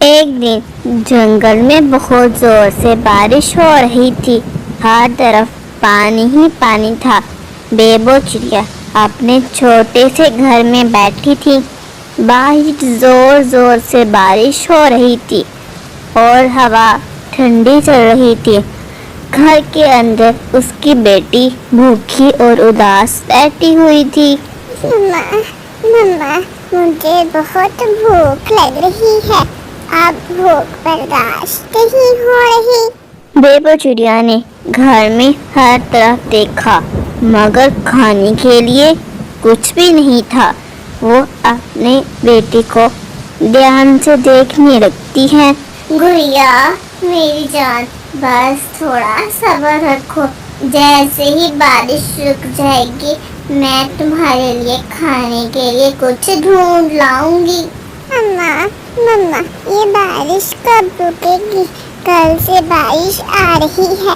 ایک دن جنگل میں بہت زور سے بارش ہو رہی تھی۔ ہر طرف پانی ہی پانی تھا۔ بیبو چڑیا اپنے چھوٹے سے گھر میں بیٹھی تھی۔ باہر زور زور سے بارش ہو رہی تھی اور ہوا ٹھنڈی چل رہی تھی۔ گھر کے اندر اس کی بیٹی بھوکی اور اداس بیٹھی ہوئی تھی۔ مما، مجھے بہت بھوک لگ رہی ہے، اب بھوک برداشت نہیں ہو رہی۔ بیبو چڑیا نے گھر میں ہر طرف دیکھا مگر کھانے کے لیے کچھ بھی نہیں تھا۔ وہ اپنے بیٹی کو دھیان سے دیکھنے لگتی ہے۔ گڑیا میری جان، بس تھوڑا صبر رکھو، جیسے ہی بارش رک جائے گی میں تمہارے لیے کھانے کے لیے کچھ ڈھونڈ لاؤں گی۔ مما، یہ بارش کب رکے گی؟ کل سے بارش آ رہی ہے،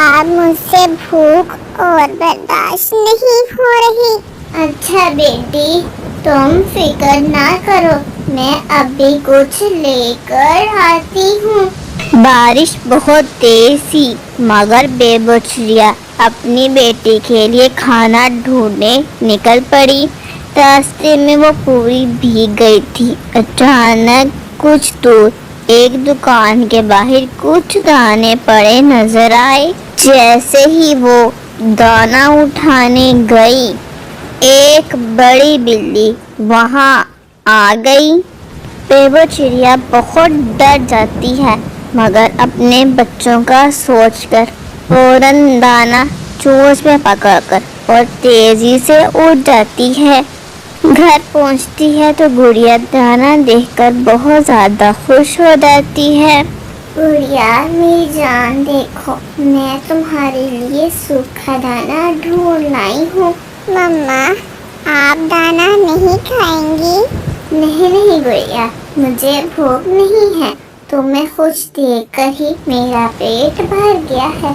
اب مجھ سے بھوک اور برداشت نہیں ہو رہی۔ اچھا بیٹی، تم فکر نہ کرو، میں ابھی کچھ لے کر آتی ہوں۔ بارش بہت تیز تھی مگر بیبو چڑیا اپنی بیٹی کے لیے کھانا ڈھونڈنے نکل پڑی۔ راستے میں وہ پوری بھیگ گئی تھی۔ اچانک کچھ دور ایک دکان کے باہر کچھ دانے پڑے نظر آئے۔ جیسے ہی وہ دانا اٹھانے گئی، ایک بڑی بلی وہاں آ گئی۔ بیبو چڑیا بہت ڈر جاتی ہے مگر اپنے بچوں کا سوچ کر فوراً دانا چونچ میں پکڑ کر اور تیزی سے اٹھ جاتی ہے۔ گھر پہنچتی ہے تو گڑیا دانا دیکھ کر بہت زیادہ خوش ہو جاتی ہے۔ گڑیا میری جان، دیکھو میں تمہارے لیے سوکھا دانا ڈھونڈ لائی ہوں۔ مما، آپ دانا نہیں کھائیں گی؟ نہیں گڑیا، مجھے بھوک نہیں ہے، تمہیں خوش دیکھ کر ہی میرا پیٹ بھر گیا ہے،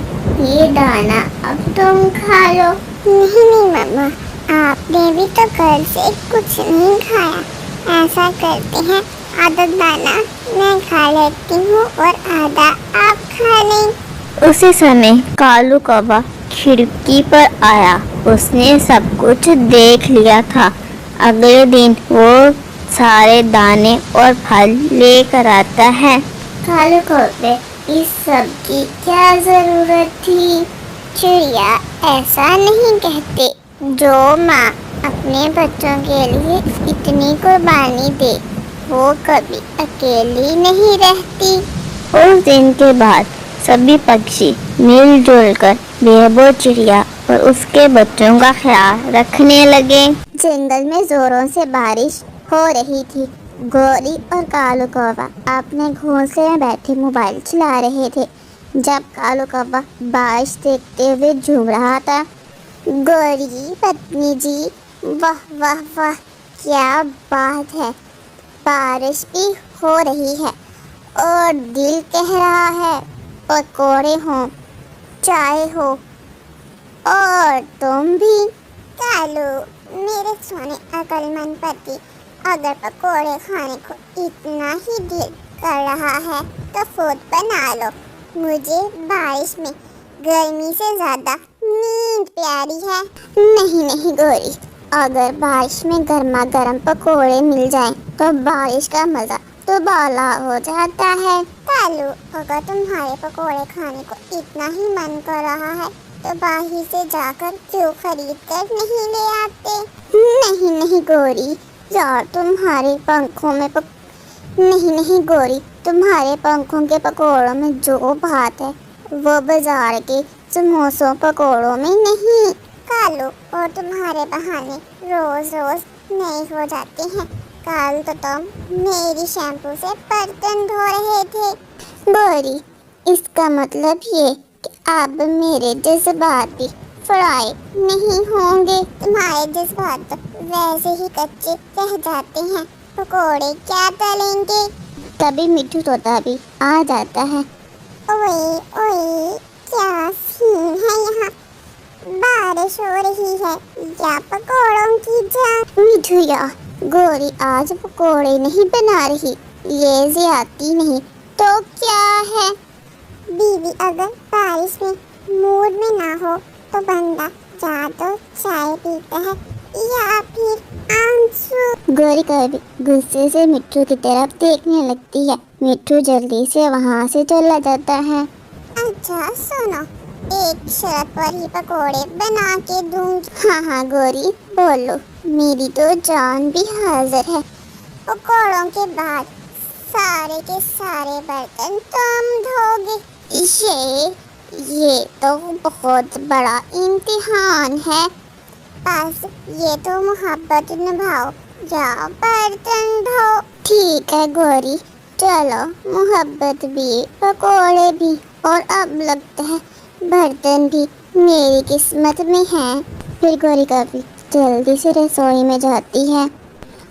یہ دانا اب تم کھا لو۔ نہیں مما، آپ نے بھی تو کل سے کچھ نہیں کھایا، ایسا کرتے ہیں آدھا دانا میں کھا لیتی ہوں اور آدھا آپ کھا لیں۔ اسی سمے کالو کوا کھڑکی پر آیا۔ اس نے سب کچھ دیکھ لیا تھا۔ اگلے دن وہ سارے دانے اور پھل لے کر آتا ہے۔ کالو کوے، اس سب کی کیا ضرورت تھی؟ چڑیا ایسا نہیں کہتے، جو ماں اپنے بچوں کے لیے اتنی قربانی دے وہ کبھی اکیلی نہیں رہتی۔ اس دن کے بعد سبھی پکشی مل جل کر بیبو چڑیا اور اس کے بچوں کا خیال رکھنے لگے۔ جنگل میں زوروں سے بارش ہو رہی تھی۔ گوری اور کالو کوا اپنے گھونسلے میں بیٹھے موبائل چلا رہے تھے جب کالو کوا بارش دیکھتے ہوئے جھوم رہا تھا۔ گوری پتنی جی، واہ واہ واہ، کیا بات ہے، بارش بھی ہو رہی ہے اور دل کہہ رہا ہے پکوڑے ہوں، چائے ہو، اور تم بھی۔ کالو میرے سونے عقل مند پتی، اگر پکوڑے کھانے کو اتنا ہی دل کر رہا ہے تو خود بنا لو، مجھے بارش میں گرمی سے زیادہ نیند پیاری ہے۔ نہیں گوری، اگر بارش میں گرما گرم پکوڑے مل جائیں تو بارش کا مزہ تو بالا ہو جاتا ہے۔ کالو، اگر تمہارے پکوڑے کھانے کو اتنا ہی من کر رہا ہے تو باہر سے جا کر کیوں خرید کر نہیں لے آتے؟ نہیں گوری، یار تمہارے پنکھوں میں نہیں گوری، تمہارے پنکھوں کے پکوڑوں میں جو بات ہے وہ بازار کے سموسوں پکوڑوں میں نہیں۔ کالو، اور تمہارے بہانے روز نئے ہو جاتے ہیں، کل تو تم میری شیمپو سے برتن دھو رہے تھے۔ گوری، اس کا مطلب یہ کہ اب میرے جذبات بھی فرائی نہیں ہوں گے، تمہارے جذبات تو ویسے ہی کچے رہ جاتے ہیں، پکوڑے کیا تلیں گے؟ کبھی مٹھو طوطا بھی آ جاتا ہے۔ اوئے کیا سین ہے یہاں، بارش ہو رہی ہے یا پکوڑوں کی جنگ؟ مٹھو یا گوری آج پکوڑے نہیں بنا رہی، یہ زیادتی نہیں تو کیا ہے؟ بیوی اگر بارش میں موڈ میں نہ ہو تو بندہ یا تو چائے پیتا ہے یا پھر آنسو۔ گوری کبھی غصے سے مٹھو کی طرف دیکھنے لگتی ہے۔ مٹھو جلدی سے وہاں سے چلا جاتا ہے۔ اچھا سنو، ایک شرط پر ہی پکوڑے بنا کے دوں گی۔ ہاں گوری بولو، میری تو جان بھی حاضر ہے۔ پکوڑوں کے بعد سارے کے سارے برتن تم دھو گے۔ یہ تو بہت بڑا امتحان ہے۔ بس یہ تو محبت نبھاؤ، جاؤ برتن دھو۔ ٹھیک ہے گوری، چلو، محبت بھی پکوڑے بھی اور اب لگتا ہے برتن بھی میری قسمت میں ہیں۔ پھر گوری کافی جلدی سے رسوئی میں جاتی ہے۔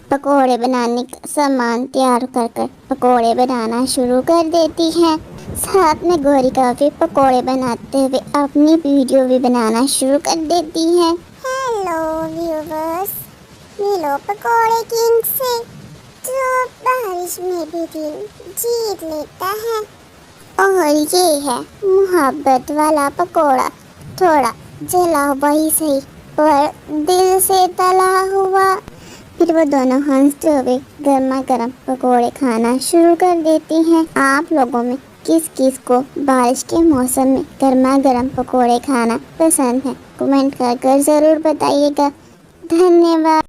پکوڑے بنانے کا سامان تیار کر پکوڑے بنانا شروع کر دیتی ہے۔ ساتھ میں گوری کافی پکوڑے بناتے ہوئے اپنی ویڈیو بھی بنانا شروع کر دیتی ہے۔ ہیلو ویورز، ملو پکوڑے کنگ سے، جو بارش میں بھی دل جیت لیتا ہے۔ اور یہ ہے محبت والا پکوڑا، تھوڑا جلا ہوا ہی صحیح پر دل سے تلا ہوا۔ پھر وہ دونوں ہنستے ہوئے گرما گرم پکوڑے کھانا شروع کر دیتی ہیں۔ آپ لوگوں میں کس کس کو بارش کے موسم میں گرما گرم پکوڑے کھانا پسند ہے؟ کمنٹ کر ضرور بتائیے گا۔ دھنیہ واد۔